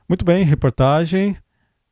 Muito bem, reportagem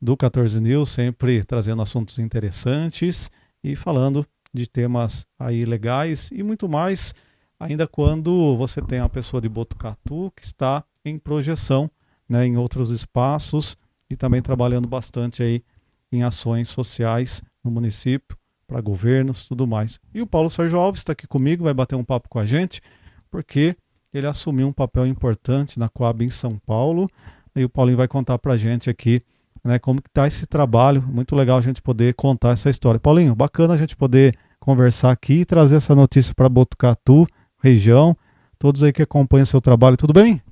do 14 News, sempre trazendo assuntos interessantes e falando de temas aí legais e muito mais, ainda quando você tem a pessoa de Botucatu que está em projeção, né, em outros espaços e também trabalhando bastante aí em ações sociais no município, para governos, tudo mais. E o Paulo Sérgio Alves está aqui comigo, vai bater um papo com a gente, porque ele assumiu um papel importante na Coab em São Paulo. E o Paulinho vai contar para a gente aqui, né, como que está esse trabalho. Muito legal a gente poder contar essa história. Paulinho, bacana a gente poder conversar aqui e trazer essa notícia para Botucatu, região. Todos aí que acompanham o seu trabalho, tudo bem?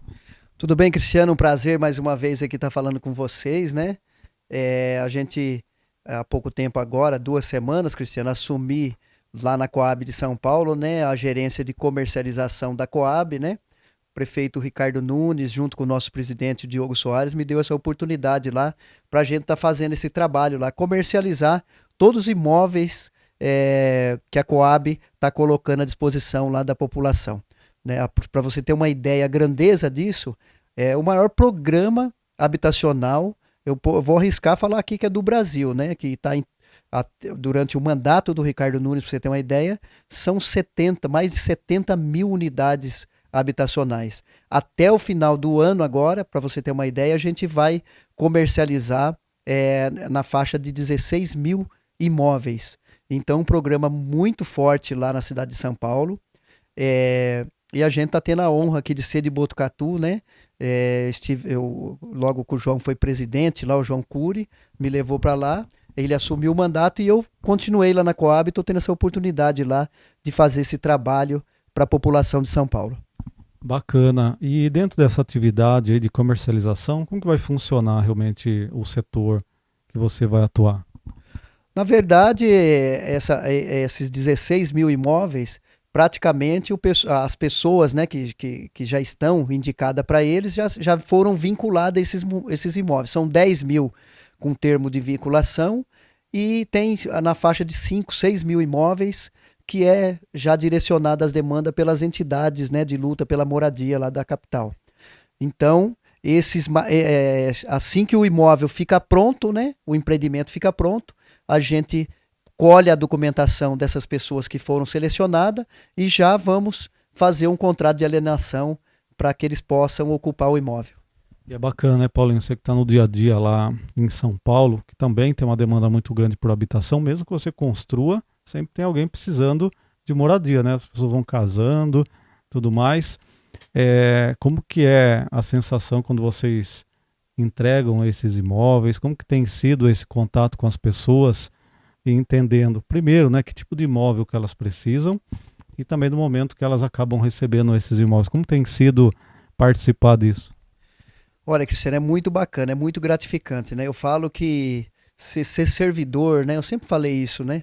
Tudo bem, Cristiano? Um prazer mais uma vez aqui estar falando com vocês, né? A gente, há pouco tempo agora, 2 semanas, Cristiano, assumi lá na Coab de São Paulo, né? A gerência de comercialização da Coab, né? O prefeito Ricardo Nunes, junto com o nosso presidente Diogo Soares, me deu essa oportunidade lá para a gente estar fazendo esse trabalho lá, comercializar todos os imóveis que a Coab está colocando à disposição lá da população, né? Para você ter uma ideia, a grandeza disso, é o maior programa habitacional. Eu vou arriscar falar aqui que é do Brasil, né? Que está durante o mandato do Ricardo Nunes, para você ter uma ideia, são 70, mais de 70 mil unidades habitacionais. Até o final do ano agora, para você ter uma ideia, a gente vai comercializar na faixa de 16 mil imóveis. Então, um programa muito forte lá na cidade de São Paulo. E a gente tá tendo a honra aqui de ser de Botucatu, né? Logo que o João foi presidente, lá o João Cury me levou para lá, ele assumiu o mandato e eu continuei lá na Coab e estou tendo essa oportunidade lá de fazer esse trabalho para a população de São Paulo. Bacana. E dentro dessa atividade aí de comercialização, como que vai funcionar realmente o setor que você vai atuar? Na verdade, esses 16 mil imóveis, praticamente as pessoas, né, que já estão indicadas para eles já foram vinculadas a esses imóveis. São 10 mil com termo de vinculação e tem na faixa de 5, 6 mil imóveis que é já direcionada às demandas pelas entidades, né, de luta pela moradia lá da capital. Então, assim que o imóvel fica pronto, né, o empreendimento fica pronto, a gente colhe a documentação dessas pessoas que foram selecionadas e já vamos fazer um contrato de alienação para que eles possam ocupar o imóvel. E é bacana, né, Paulinho? Você que está no dia a dia lá em São Paulo, que também tem uma demanda muito grande por habitação, mesmo que você construa, sempre tem alguém precisando de moradia, né? As pessoas vão casando, tudo mais. Como que é a sensação quando vocês entregam esses imóveis? Como que tem sido esse contato com as pessoas e entendendo, primeiro, né, que tipo de imóvel que elas precisam e também do momento que elas acabam recebendo esses imóveis? Como tem sido participar disso? Olha, Cristiano, é muito bacana, é muito gratificante, né? Eu falo que ser servidor, né? Eu sempre falei isso, né?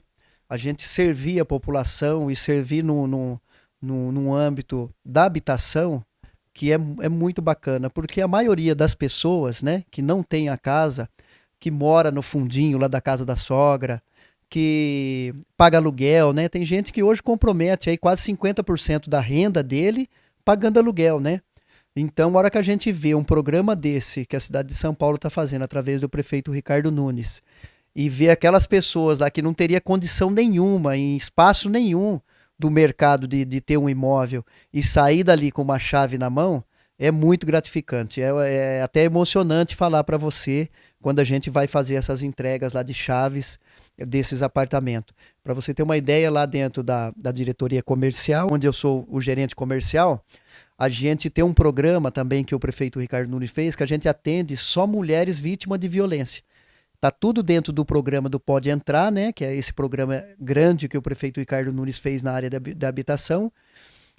A gente servir a população e servir num âmbito da habitação, que é muito bacana, porque a maioria das pessoas, né, que não tem a casa, que mora no fundinho lá da casa da sogra, que paga aluguel, né? Tem gente que hoje compromete aí quase 50% da renda dele pagando aluguel, né? Então, a hora que a gente vê um programa desse que a cidade de São Paulo está fazendo através do prefeito Ricardo Nunes e vê aquelas pessoas lá que não teria condição nenhuma, em espaço nenhum do mercado de ter um imóvel e sair dali com uma chave na mão, é muito gratificante. É até emocionante falar para você quando a gente vai fazer essas entregas lá de chaves desses apartamentos. Para você ter uma ideia, lá dentro da diretoria comercial, onde eu sou o gerente comercial, a gente tem um programa também que o prefeito Ricardo Nunes fez, que a gente atende só mulheres vítimas de violência. Tá tudo dentro do programa do Pode Entrar, né? Que é esse programa grande que o prefeito Ricardo Nunes fez na área da habitação,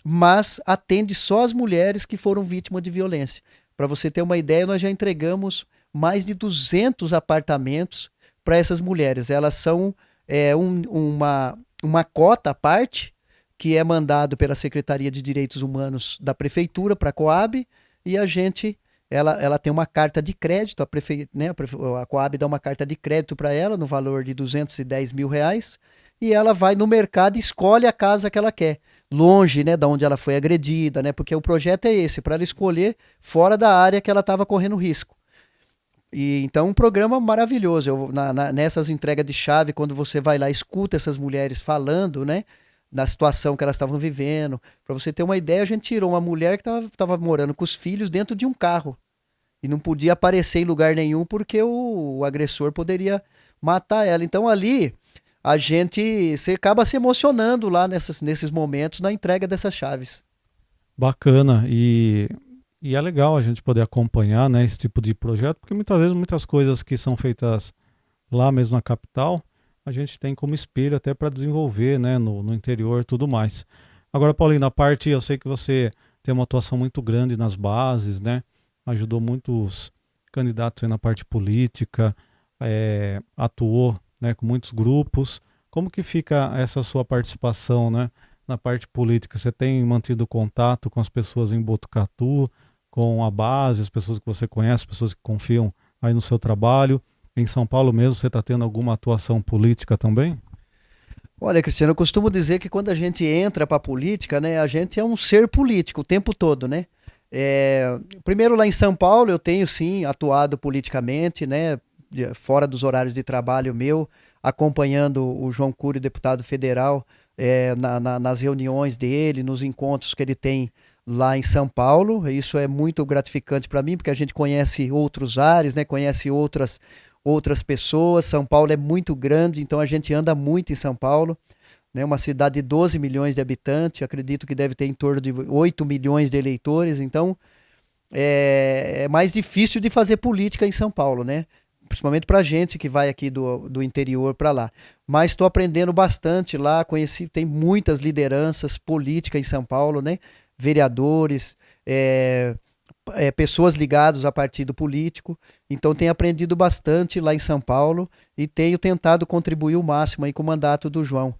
mas atende só as mulheres que foram vítimas de violência. Para você ter uma ideia, nós já entregamos mais de 200 apartamentos para essas mulheres. Elas são uma cota à parte que é mandado pela Secretaria de Direitos Humanos da Prefeitura para a Coab e ela tem uma carta de crédito, a Coab dá uma carta de crédito para ela no valor de 210 mil reais e ela vai no mercado e escolhe a casa que ela quer, longe, né, da onde ela foi agredida, né, porque o projeto é esse, para ela escolher fora da área que ela estava correndo risco. E então um programa maravilhoso. Nessas entregas de chave, quando você vai lá, escuta essas mulheres falando, né, da situação que elas estavam vivendo. Para você ter uma ideia, a gente tirou uma mulher que estava morando com os filhos dentro de um carro e não podia aparecer em lugar nenhum porque o agressor poderia matar ela. Então ali a gente você acaba se emocionando lá nesses momentos na entrega dessas chaves. Bacana. E é legal a gente poder acompanhar, né, esse tipo de projeto, porque muitas vezes muitas coisas que são feitas lá mesmo na capital, a gente tem como espelho até para desenvolver, né, no interior e tudo mais. Agora, Paulinho, na parte, eu sei que você tem uma atuação muito grande nas bases, né, ajudou muitos candidatos aí na parte política, atuou, né, com muitos grupos. Como que fica essa sua participação, né, na parte política? Você tem mantido contato com as pessoas em Botucatu, com a base, as pessoas que você conhece, pessoas que confiam aí no seu trabalho? Em São Paulo mesmo, você está tendo alguma atuação política também? Olha, Cristiano, eu costumo dizer que quando a gente entra para a política, né, a gente é um ser político o tempo todo, né? Primeiro lá em São Paulo eu tenho sim atuado politicamente, né, fora dos horários de trabalho meu, acompanhando o João Cury, deputado federal, nas reuniões dele, nos encontros que ele tem lá em São Paulo. Isso é muito gratificante para mim, porque a gente conhece outros ares, né, conhece outras pessoas. São Paulo é muito grande, então a gente anda muito em São Paulo, né? Uma cidade de 12 milhões de habitantes, acredito que deve ter em torno de 8 milhões de eleitores, então é mais difícil de fazer política em São Paulo, né? Principalmente para gente que vai aqui do interior para lá. Mas estou aprendendo bastante lá, conheci, tem muitas lideranças políticas em São Paulo, né? Vereadores, pessoas ligadas a partido político. Então tenho aprendido bastante lá em São Paulo e tenho tentado contribuir o máximo aí com o mandato do João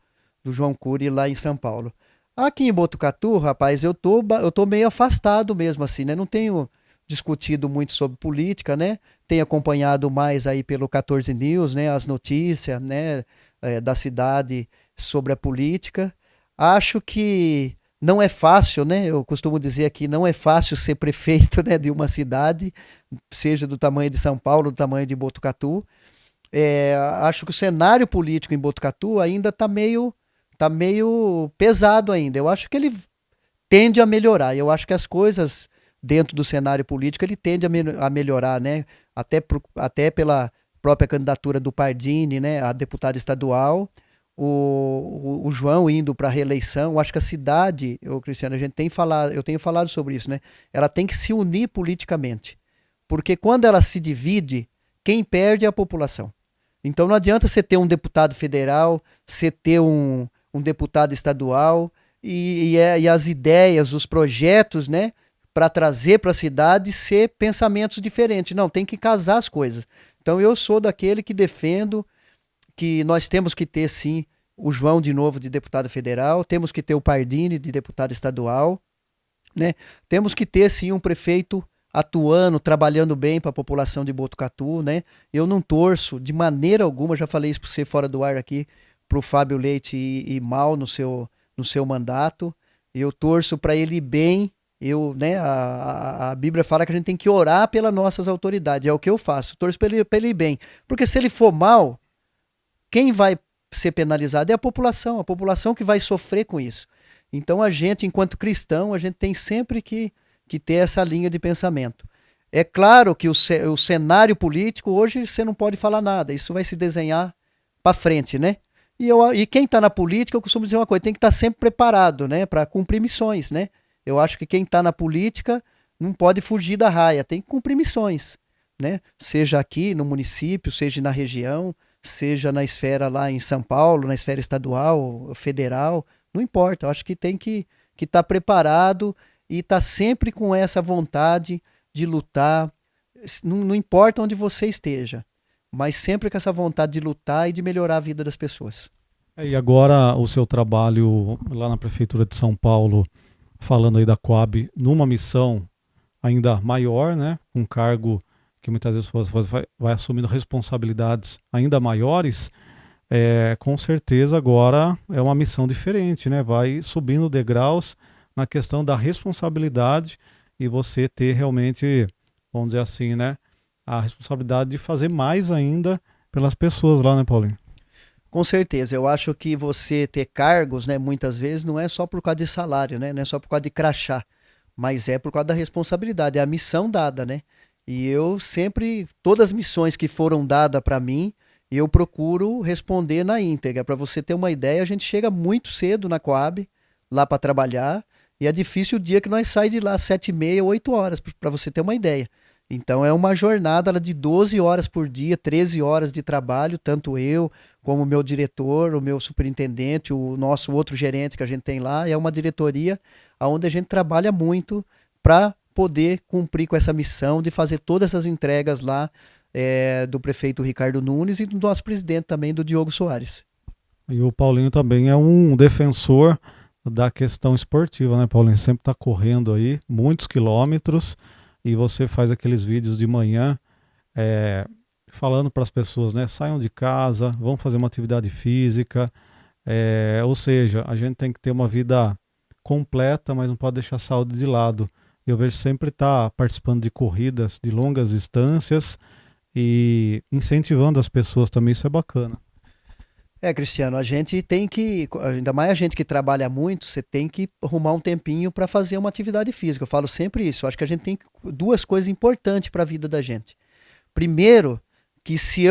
Cury lá em São Paulo. Aqui em Botucatu, rapaz, eu tô meio afastado mesmo assim, né? Não tenho discutido muito sobre política, né? Tenho acompanhado mais aí pelo 14 News, né? As notícias, né? Da cidade sobre a política. Acho que não é fácil, né? Eu costumo dizer aqui, não é fácil ser prefeito, né, de uma cidade, seja do tamanho de São Paulo, do tamanho de Botucatu. Acho que o cenário político em Botucatu ainda tá meio pesado ainda. Eu acho que ele tende a melhorar. Eu acho que as coisas dentro do cenário político ele tende a melhorar, né? Até pela própria candidatura do Pardini, né, a deputado estadual, o João indo para a reeleição. Eu acho que a cidade, Cristiano, eu tenho falado sobre isso, né? Ela tem que se unir politicamente, porque quando ela se divide, quem perde é a população. Então não adianta você ter um deputado federal, você ter um deputado estadual e as ideias, os projetos, né, para trazer para a cidade ser pensamentos diferentes. Não, tem que casar as coisas. Então eu sou daquele que defendo que nós temos que ter sim o João de novo de deputado federal, temos que ter o Pardini de deputado estadual, né? Temos que ter sim um prefeito atuando, trabalhando bem para a população de Botucatu, né? Eu não torço de maneira alguma, já falei isso para você fora do ar aqui, para o Fábio Leite ir mal no seu mandato. Eu torço para ele ir bem. Né, a Bíblia fala que a gente tem que orar pelas nossas autoridades. É o que eu faço. Torço para ele ir bem. Porque se ele for mal, quem vai ser penalizado é a população que vai sofrer com isso. Então a gente, enquanto cristão, a gente tem sempre que ter essa linha de pensamento. É claro que o cenário político, hoje você não pode falar nada, isso vai se desenhar para frente, né? E quem está na política, eu costumo dizer uma coisa, tem que estar sempre preparado, né, para cumprir missões, né? Eu acho que quem está na política não pode fugir da raia, tem que cumprir missões, né? Seja aqui no município, seja na região, seja na esfera lá em São Paulo, na esfera estadual, federal, não importa. Eu acho que tem que estar preparado e estar sempre com essa vontade de lutar. Não importa onde você esteja, mas sempre com essa vontade de lutar e de melhorar a vida das pessoas. E agora o seu trabalho lá na Prefeitura de São Paulo, falando aí da Coab, numa missão ainda maior, né? Um cargo que muitas vezes você vai assumindo responsabilidades ainda maiores, com certeza agora é uma missão diferente, né? Vai subindo degraus na questão da responsabilidade e você ter realmente, vamos dizer assim, né? a responsabilidade de fazer mais ainda pelas pessoas lá, né, Paulinho? Com certeza, eu acho que você ter cargos, né, muitas vezes não é só por causa de salário, né, não é só por causa de crachá, mas é por causa da responsabilidade, é a missão dada, né? E eu sempre, todas as missões que foram dadas para mim, eu procuro responder na íntegra. Para você ter uma ideia, a gente chega muito cedo na Coab, lá para trabalhar, e é difícil o dia que nós saímos de lá às 7h30, 8 horas, para você ter uma ideia. Então é uma jornada de 12 horas por dia, 13 horas de trabalho, tanto eu como o meu diretor, o meu superintendente, o nosso outro gerente que a gente tem lá. É uma diretoria onde a gente trabalha muito para poder cumprir com essa missão de fazer todas essas entregas lá do prefeito Ricardo Nunes e do nosso presidente também, do Diogo Soares. E o Paulinho também é um defensor da questão esportiva, né, Paulinho? Sempre está correndo aí muitos quilômetros e você faz aqueles vídeos de manhã é, falando para as pessoas, né? Saiam de casa, vão fazer uma atividade física. Ou seja, a gente tem que ter uma vida completa, mas não pode deixar a saúde de lado. Eu vejo sempre estar participando de corridas de longas distâncias e incentivando as pessoas também, isso é bacana. Cristiano, a gente tem que, ainda mais a gente que trabalha muito, você tem que arrumar um tempinho para fazer uma atividade física. Eu falo sempre isso. Eu acho que a gente tem duas coisas importantes para a vida da gente. Primeiro, que se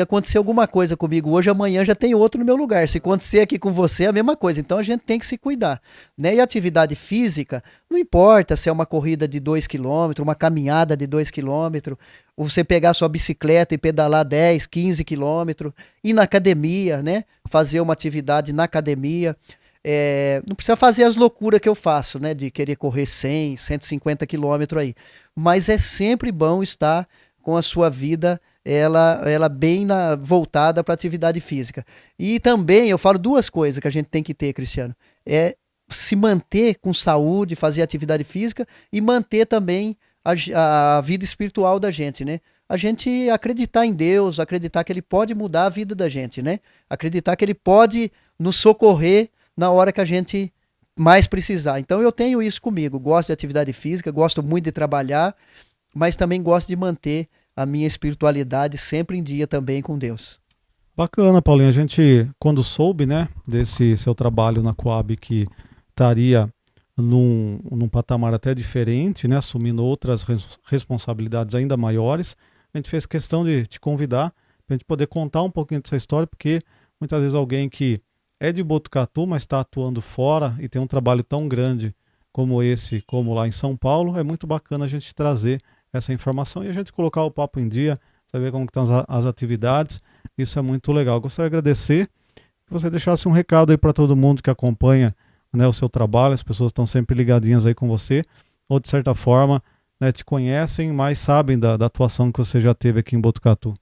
acontecer alguma coisa comigo hoje, amanhã já tem outro no meu lugar. Se acontecer aqui com você, é a mesma coisa. Então a gente tem que se cuidar, né? E atividade física, não importa se é uma corrida de 2 km, uma caminhada de 2 km, ou você pegar sua bicicleta e pedalar 10, 15 km, ir na academia, né? Fazer uma atividade na academia. Não precisa fazer as loucuras que eu faço, né? De querer correr 100, 150 km aí. Mas é sempre bom estar com a sua vida ela bem voltada para atividade física. E também eu falo duas coisas que a gente tem que ter, Cristiano. É se manter com saúde, fazer atividade física e manter também a vida espiritual da gente, né? A gente acreditar em Deus, acreditar que Ele pode mudar a vida da gente, né? Acreditar que Ele pode nos socorrer na hora que a gente mais precisar. Então eu tenho isso comigo. Gosto de atividade física, gosto muito de trabalhar, mas também gosto de manter a minha espiritualidade sempre em dia também com Deus. Bacana, Paulinho. A gente, quando soube, né, desse seu trabalho na Coab, que estaria num patamar até diferente, né, assumindo outras responsabilidades ainda maiores, a gente fez questão de te convidar para a gente poder contar um pouquinho dessa história, porque muitas vezes alguém que é de Botucatu, mas está atuando fora e tem um trabalho tão grande como esse, como lá em São Paulo, é muito bacana a gente trazer essa informação e a gente colocar o papo em dia, saber como estão as atividades. Isso é muito legal. Gostaria de agradecer que você deixasse um recado aí para todo mundo que acompanha, né, o seu trabalho. As pessoas estão sempre ligadinhas aí com você, ou de certa forma, né, te conhecem, mas sabem da atuação que você já teve aqui em Botucatu.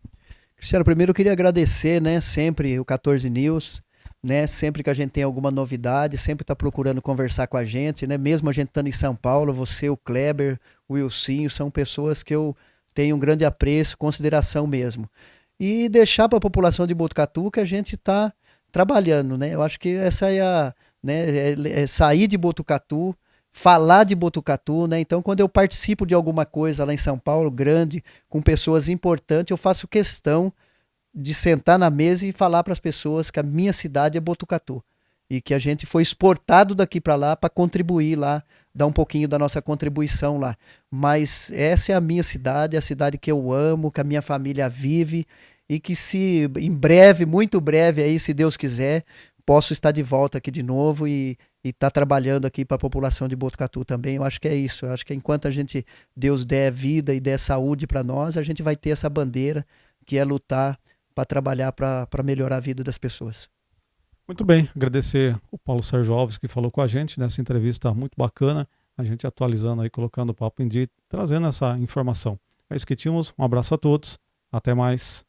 Cristiano, primeiro eu queria agradecer, né, sempre o 14 News, né, sempre que a gente tem alguma novidade, sempre está procurando conversar com a gente, né, mesmo a gente estando em São Paulo, você, o Kleber, o Wilsinho, são pessoas que eu tenho um grande apreço, consideração mesmo. E deixar para a população de Botucatu que a gente está trabalhando, né, eu acho que essa é é sair de Botucatu, falar de Botucatu, né? Então, quando eu participo de alguma coisa lá em São Paulo, grande, com pessoas importantes, eu faço questão de sentar na mesa e falar para as pessoas que a minha cidade é Botucatu e que a gente foi exportado daqui para lá para contribuir lá, dar um pouquinho da nossa contribuição lá. Mas essa é a minha cidade, é a cidade que eu amo, que a minha família vive e que se em breve, muito breve aí, se Deus quiser, posso estar de volta aqui de novo e estar trabalhando aqui para a população de Botucatu também. Eu acho que é isso. Eu acho que enquanto a gente, Deus der vida e der saúde para nós, a gente vai ter essa bandeira que é lutar para trabalhar para melhorar a vida das pessoas. Muito bem, agradecer o Paulo Sérgio Alves que falou com a gente nessa entrevista muito bacana, a gente atualizando aí, colocando o papo em dia, trazendo essa informação. É isso que tínhamos, um abraço a todos, até mais.